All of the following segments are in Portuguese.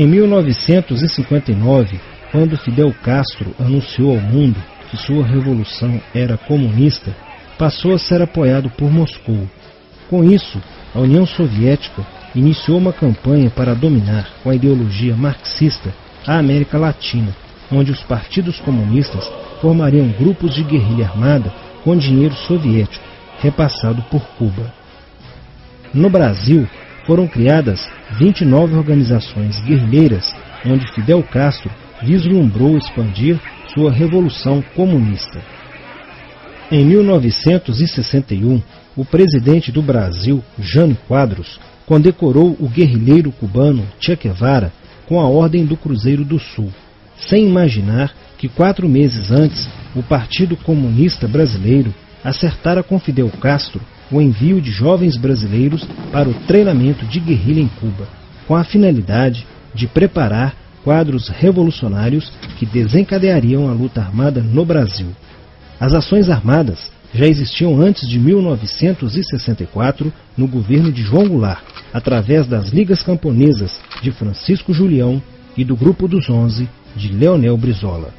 Em 1959, quando Fidel Castro anunciou ao mundo que sua revolução era comunista, passou a ser apoiado por Moscou. Com isso, a União Soviética iniciou uma campanha para dominar com a ideologia marxista a América Latina, onde os partidos comunistas formariam grupos de guerrilha armada com dinheiro soviético, repassado por Cuba. No Brasil, foram criadas 29 organizações guerrilheiras, onde Fidel Castro vislumbrou expandir sua revolução comunista. Em 1961, o presidente do Brasil, Jânio Quadros, condecorou o guerrilheiro cubano Che Guevara com a Ordem do Cruzeiro do Sul, sem imaginar que 4 meses antes o Partido Comunista Brasileiro acertara com Fidel Castro o envio de jovens brasileiros para o treinamento de guerrilha em Cuba, com a finalidade de preparar quadros revolucionários que desencadeariam a luta armada no Brasil. As ações armadas já existiam antes de 1964 no governo de João Goulart, através das Ligas Camponesas de Francisco Julião e do Grupo dos 11 de Leonel Brizola.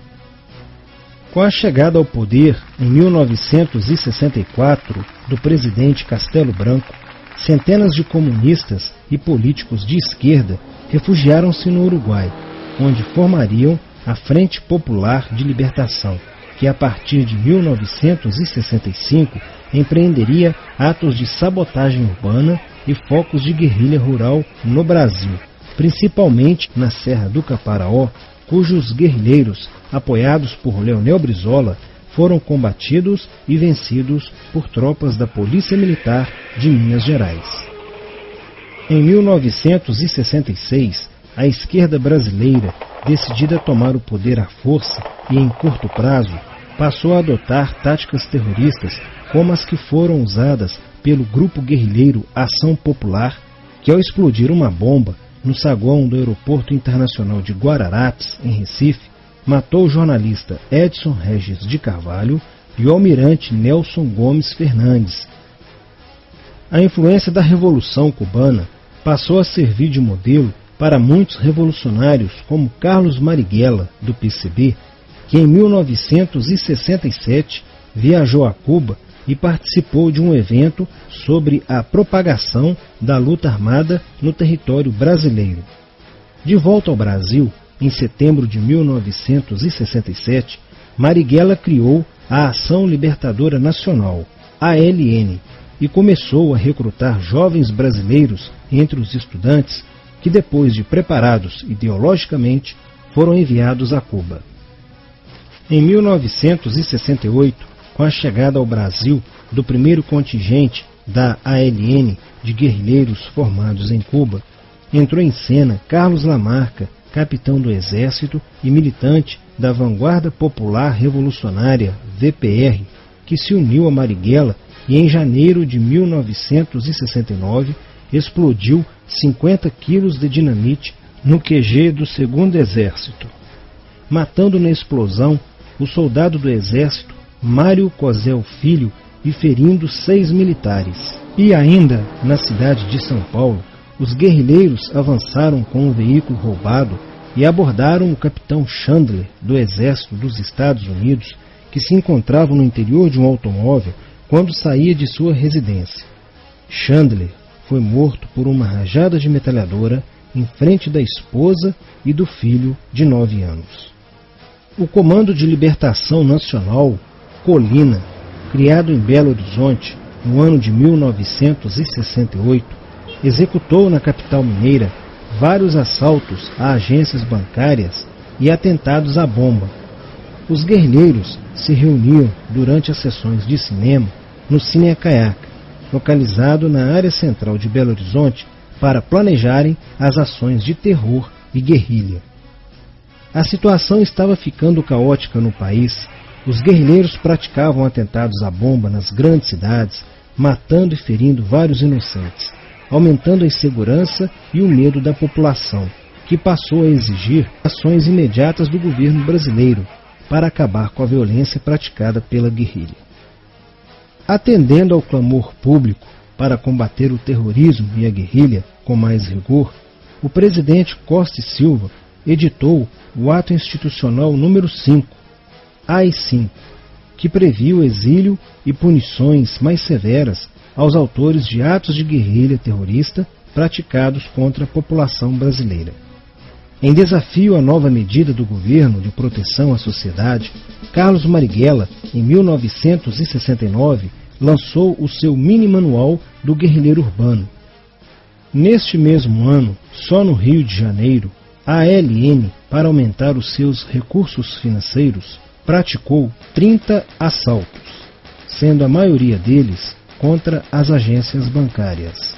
Com a chegada ao poder, em 1964, do presidente Castelo Branco, centenas de comunistas e políticos de esquerda refugiaram-se no Uruguai, onde formariam a Frente Popular de Libertação, que a partir de 1965 empreenderia atos de sabotagem urbana e focos de guerrilha rural no Brasil, principalmente na Serra do Caparaó, cujos guerrilheiros, apoiados por Leonel Brizola, foram combatidos e vencidos por tropas da Polícia Militar de Minas Gerais. Em 1966, a esquerda brasileira, decidida a tomar o poder à força e em curto prazo, passou a adotar táticas terroristas como as que foram usadas pelo grupo guerrilheiro Ação Popular, que ao explodir uma bomba no saguão do Aeroporto Internacional de Guararapes, em Recife, matou o jornalista Edson Regis de Carvalho e o almirante Nelson Gomes Fernandes. A influência da Revolução Cubana passou a servir de modelo para muitos revolucionários como Carlos Marighella, do PCB, que em 1967 viajou a Cuba e participou de um evento sobre a propagação da luta armada no território brasileiro. De volta ao Brasil, em setembro de 1967, Marighella criou a Ação Libertadora Nacional, ALN, e começou a recrutar jovens brasileiros entre os estudantes que, depois de preparados ideologicamente, foram enviados a Cuba. Em 1968, com a chegada ao Brasil do primeiro contingente da ALN de guerrilheiros formados em Cuba, entrou em cena Carlos Lamarca, capitão do Exército e militante da Vanguarda Popular Revolucionária, VPR, que se uniu a Marighella e em janeiro de 1969 explodiu 50 quilos de dinamite no QG do 2º Exército, matando na explosão o soldado do Exército Mário Cosel Filho e ferindo 6 militares. E ainda, na cidade de São Paulo, os guerrilheiros avançaram com um veículo roubado e abordaram o capitão Chandler, do Exército dos Estados Unidos, que se encontrava no interior de um automóvel quando saía de sua residência. Chandler foi morto por uma rajada de metralhadora em frente da esposa e do filho de 9 anos. O Comando de Libertação Nacional, Colina, criado em Belo Horizonte no ano de 1968, executou na capital mineira vários assaltos a agências bancárias e atentados à bomba. Os guerrilheiros se reuniam durante as sessões de cinema no Cine Acaiaca, localizado na área central de Belo Horizonte, para planejarem as ações de terror e guerrilha. A situação estava ficando caótica no país. Os guerrilheiros praticavam atentados à bomba nas grandes cidades, matando e ferindo vários inocentes, aumentando a insegurança e o medo da população, que passou a exigir ações imediatas do governo brasileiro para acabar com a violência praticada pela guerrilha. Atendendo ao clamor público para combater o terrorismo e a guerrilha com mais rigor, o presidente Costa e Silva editou o Ato Institucional número 5, AI-5, que previa o exílio e punições mais severas aos autores de atos de guerrilha terrorista praticados contra a população brasileira. Em desafio à nova medida do governo de proteção à sociedade, Carlos Marighella, em 1969, lançou o seu mini-manual do guerrilheiro urbano. Neste mesmo ano, só no Rio de Janeiro, a ALN, para aumentar os seus recursos financeiros, praticou 30 assaltos, sendo a maioria deles contra as agências bancárias.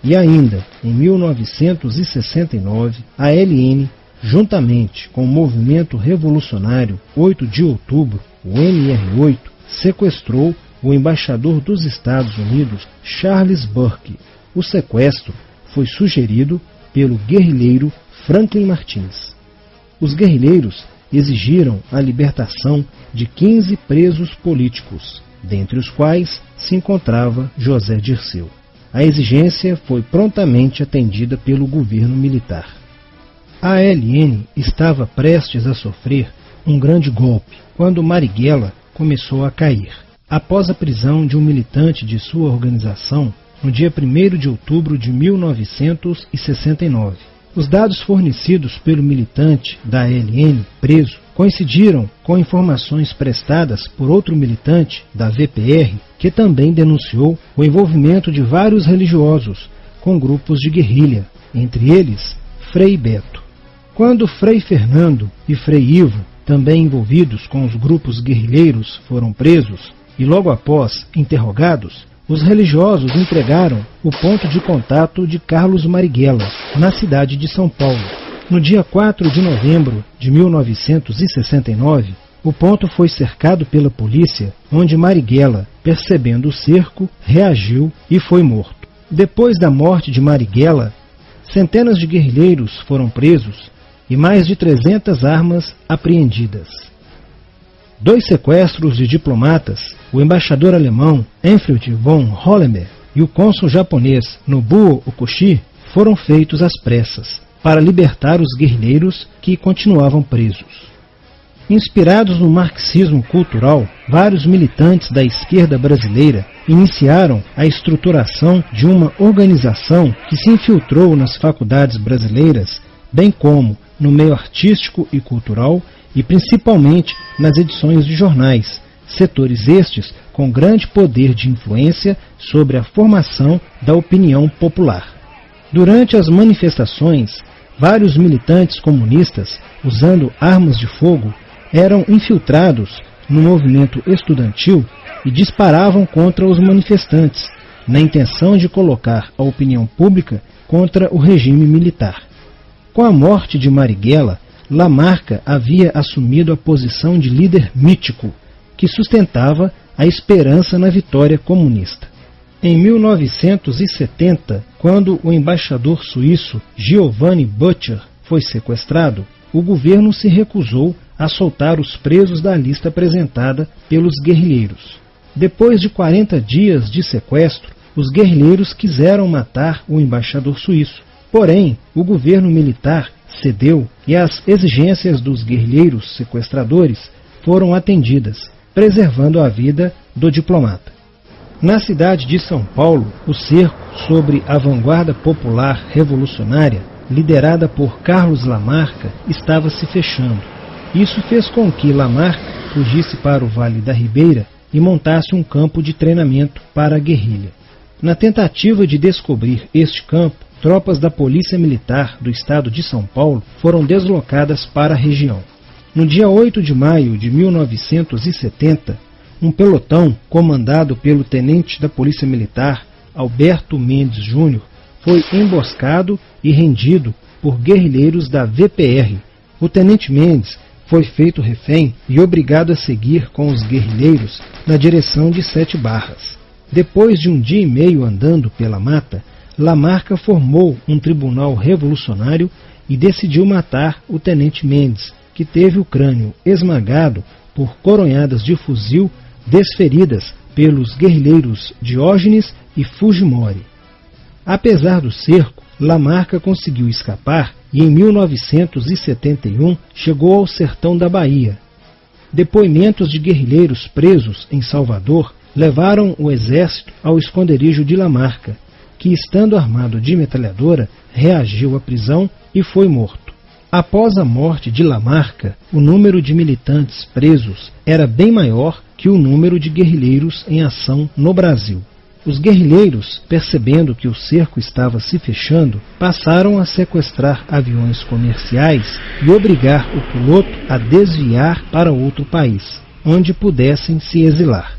E ainda, em 1969, a ALN, juntamente com o movimento revolucionário 8 de outubro, o MR8, sequestrou o embaixador dos Estados Unidos, Charles Burke. O sequestro foi sugerido pelo guerrilheiro Franklin Martins. Os guerrilheiros exigiram a libertação de 15 presos políticos, dentre os quais se encontrava José Dirceu. A exigência foi prontamente atendida pelo governo militar. A ALN estava prestes a sofrer um grande golpe quando Marighella começou a cair. Após a prisão de um militante de sua organização, no dia 1º de outubro de 1969. Os dados fornecidos pelo militante da ALN preso coincidiram com informações prestadas por outro militante da VPR, que também denunciou o envolvimento de vários religiosos com grupos de guerrilha, entre eles Frei Beto. Quando Frei Fernando e Frei Ivo, também envolvidos com os grupos guerrilheiros, foram presos e logo após interrogados, os religiosos entregaram o ponto de contato de Carlos Marighella, na cidade de São Paulo. No dia 4 de novembro de 1969, o ponto foi cercado pela polícia, onde Marighella, percebendo o cerco, reagiu e foi morto. Depois da morte de Marighella, centenas de guerrilheiros foram presos e mais de 300 armas apreendidas. 2 sequestros de diplomatas, o embaixador alemão Enfield von Hollenberg e o cônsul japonês Nobuo Okushi, foram feitos às pressas, para libertar os guerrilheiros que continuavam presos. Inspirados no marxismo cultural, vários militantes da esquerda brasileira iniciaram a estruturação de uma organização que se infiltrou nas faculdades brasileiras, bem como no meio artístico e cultural, e principalmente nas edições de jornais, setores estes com grande poder de influência sobre a formação da opinião popular. Durante as manifestações, vários militantes comunistas, usando armas de fogo, eram infiltrados no movimento estudantil e disparavam contra os manifestantes, na intenção de colocar a opinião pública contra o regime militar. Com a morte de Marighella, Lamarca havia assumido a posição de líder mítico, que sustentava a esperança na vitória comunista. Em 1970, quando o embaixador suíço Giovanni Butcher foi sequestrado, o governo se recusou a soltar os presos da lista apresentada pelos guerrilheiros. Depois de 40 dias de sequestro, os guerrilheiros quiseram matar o embaixador suíço. Porém, o governo militar cedeu e as exigências dos guerrilheiros sequestradores foram atendidas, preservando a vida do diplomata. Na cidade de São Paulo, o cerco sobre a vanguarda popular revolucionária, liderada por Carlos Lamarca, estava se fechando. Isso fez com que Lamarca fugisse para o Vale da Ribeira e montasse um campo de treinamento para a guerrilha. Na tentativa de descobrir este campo, tropas da Polícia Militar do estado de São Paulo foram deslocadas para a região. No dia 8 de maio de 1970, um pelotão comandado pelo tenente da Polícia Militar, Alberto Mendes Júnior, foi emboscado e rendido por guerrilheiros da VPR. O tenente Mendes foi feito refém e obrigado a seguir com os guerrilheiros na direção de 7 Barras. Depois de um dia e meio andando pela mata, Lamarca formou um tribunal revolucionário e decidiu matar o tenente Mendes, que teve o crânio esmagado por coronhadas de fuzil desferidas pelos guerrilheiros Diógenes e Fujimori. Apesar do cerco, Lamarca conseguiu escapar e em 1971 chegou ao sertão da Bahia. Depoimentos de guerrilheiros presos em Salvador levaram o exército ao esconderijo de Lamarca, que, estando armado de metralhadora, reagiu à prisão e foi morto. Após a morte de Lamarca, o número de militantes presos era bem maior que o número de guerrilheiros em ação no Brasil. Os guerrilheiros, percebendo que o cerco estava se fechando, passaram a sequestrar aviões comerciais e obrigar o piloto a desviar para outro país, onde pudessem se exilar.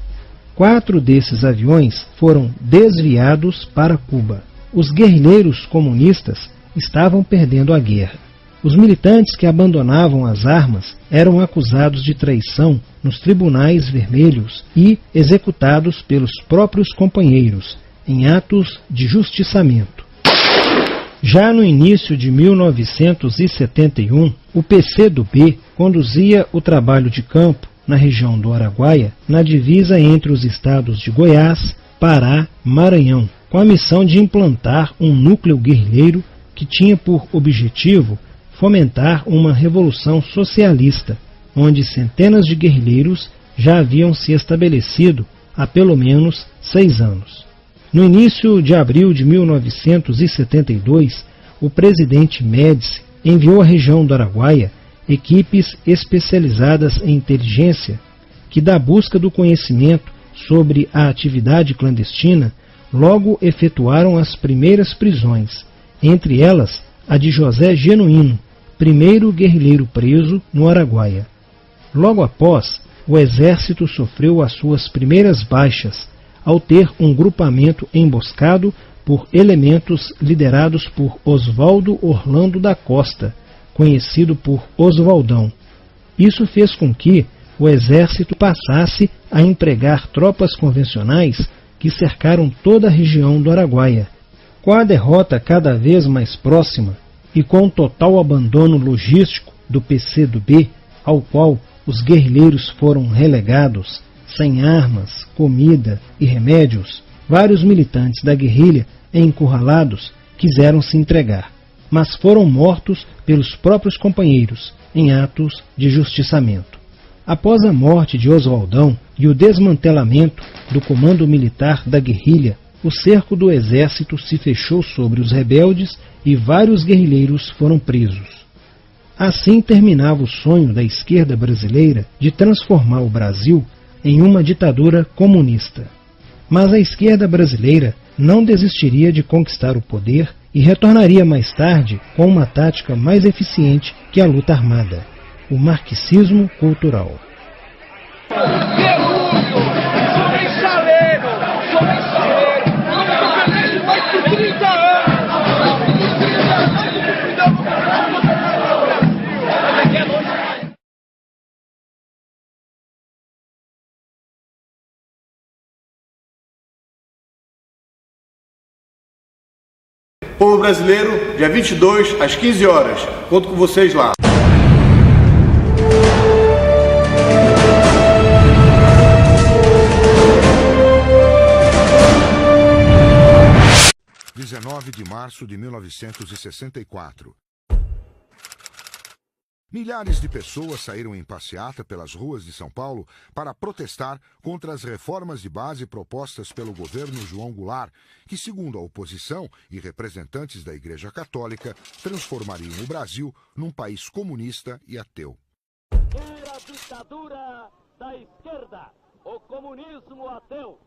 4 desses aviões foram desviados para Cuba. Os guerrilheiros comunistas estavam perdendo a guerra. Os militantes que abandonavam as armas eram acusados de traição nos tribunais vermelhos e executados pelos próprios companheiros, em atos de justiçamento. Já no início de 1971, o PCdoB conduzia o trabalho de campo na região do Araguaia, na divisa entre os estados de Goiás, Pará e Maranhão, com a missão de implantar um núcleo guerrilheiro que tinha por objetivo fomentar uma revolução socialista, onde centenas de guerrilheiros já haviam se estabelecido há pelo menos 6 anos. No início de abril de 1972, o presidente Médici enviou à região do Araguaia equipes especializadas em inteligência que, da busca do conhecimento sobre a atividade clandestina, logo efetuaram as primeiras prisões, entre elas a de José Genuíno, primeiro guerrilheiro preso no Araguaia. Logo após, o exército sofreu as suas primeiras baixas, ao ter um grupamento emboscado por elementos liderados por Oswaldo Orlando da Costa, conhecido por Oswaldão. Isso fez com que o exército passasse a empregar tropas convencionais que cercaram toda a região do Araguaia. Com a derrota cada vez mais próxima e com o total abandono logístico do PCdoB, ao qual os guerrilheiros foram relegados, sem armas, comida e remédios, vários militantes da guerrilha, encurralados, quiseram se entregar, mas foram mortos pelos próprios companheiros em atos de justiçamento. Após a morte de Oswaldão e o desmantelamento do comando militar da guerrilha, o cerco do exército se fechou sobre os rebeldes e vários guerrilheiros foram presos. Assim terminava o sonho da esquerda brasileira de transformar o Brasil em uma ditadura comunista. Mas a esquerda brasileira não desistiria de conquistar o poder e retornaria mais tarde com uma tática mais eficiente que a luta armada: o marxismo cultural. Povo brasileiro, dia 22, às 15 horas. Conto com vocês lá. De março de 1964. Milhares de pessoas saíram em passeata pelas ruas de São Paulo para protestar contra as reformas de base propostas pelo governo João Goulart, que, segundo a oposição e representantes da Igreja Católica, transformariam o Brasil num país comunista e ateu. Era a ditadura da esquerda, o comunismo ateu.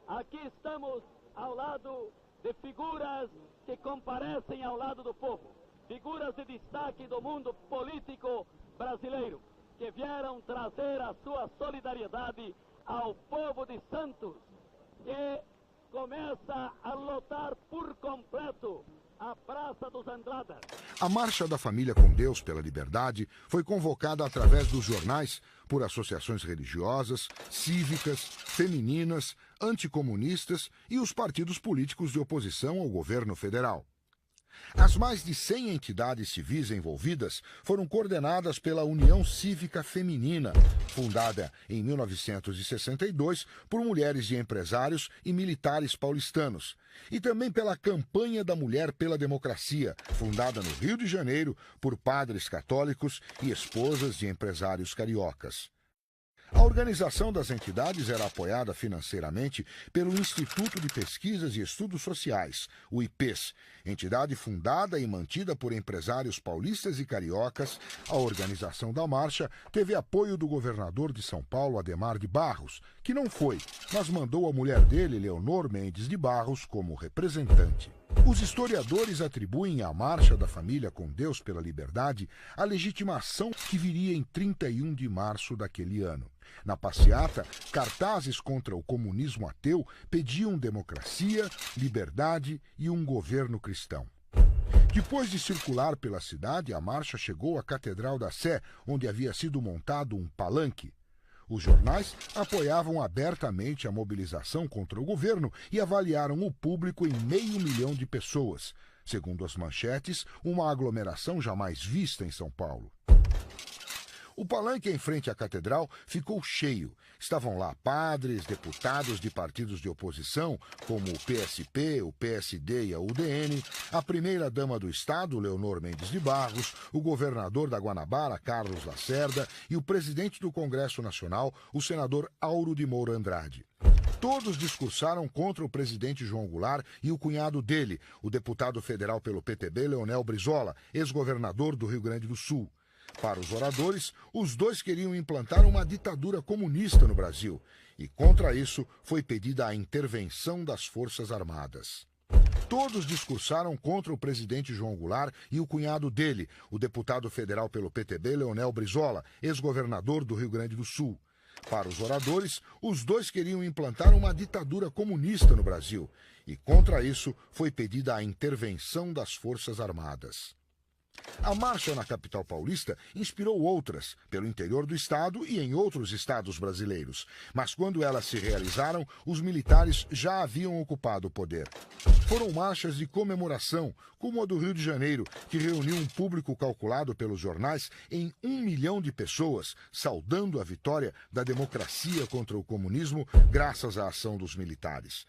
Aqui estamos ao lado de figuras que comparecem ao lado do povo, figuras de destaque do mundo político brasileiro, que vieram trazer a sua solidariedade ao povo de Santos, que começa a lotar por completo a Praça dos Andradas. A Marcha da Família com Deus pela Liberdade foi convocada através dos jornais por associações religiosas, cívicas, femininas, anticomunistas e os partidos políticos de oposição ao governo federal. As mais de 100 entidades civis envolvidas foram coordenadas pela União Cívica Feminina, fundada em 1962 por mulheres de empresários e militares paulistanos, e também pela Campanha da Mulher pela Democracia, fundada no Rio de Janeiro por padres católicos e esposas de empresários cariocas. A organização das entidades era apoiada financeiramente pelo Instituto de Pesquisas e Estudos Sociais, o IPES, entidade fundada e mantida por empresários paulistas e cariocas. A organização da marcha teve apoio do governador de São Paulo, Adhemar de Barros, que não foi, mas mandou a mulher dele, Leonor Mendes de Barros, como representante. Os historiadores atribuem à Marcha da Família com Deus pela Liberdade a legitimação que viria em 31 de março daquele ano. Na passeata, cartazes contra o comunismo ateu pediam democracia, liberdade e um governo cristão. Depois de circular pela cidade, a marcha chegou à Catedral da Sé, onde havia sido montado um palanque. Os jornais apoiavam abertamente a mobilização contra o governo e avaliaram o público em 500 mil de pessoas. Segundo as manchetes, uma aglomeração jamais vista em São Paulo. O palanque em frente à catedral ficou cheio. Estavam lá padres, deputados de partidos de oposição, como o PSP, o PSD e a UDN, a primeira-dama do Estado, Leonor Mendes de Barros, o governador da Guanabara, Carlos Lacerda, e o presidente do Congresso Nacional, o senador Auro de Moura Andrade. Todos discursaram contra o presidente João Goulart e o cunhado dele, o deputado federal pelo PTB, Leonel Brizola, ex-governador do Rio Grande do Sul. Para os oradores, os dois queriam implantar uma ditadura comunista no Brasil, e contra isso foi pedida a intervenção das Forças Armadas. Todos discursaram contra o presidente João Goulart e o cunhado dele, o deputado federal pelo PTB, Leonel Brizola, ex-governador do Rio Grande do Sul. Para os oradores, os dois queriam implantar uma ditadura comunista no Brasil, e contra isso foi pedida a intervenção das Forças Armadas. A marcha na capital paulista inspirou outras, pelo interior do estado e em outros estados brasileiros. Mas quando elas se realizaram, os militares já haviam ocupado o poder. Foram marchas de comemoração, como a do Rio de Janeiro, que reuniu um público calculado pelos jornais em 1 milhão de pessoas, saudando a vitória da democracia contra o comunismo graças à ação dos militares.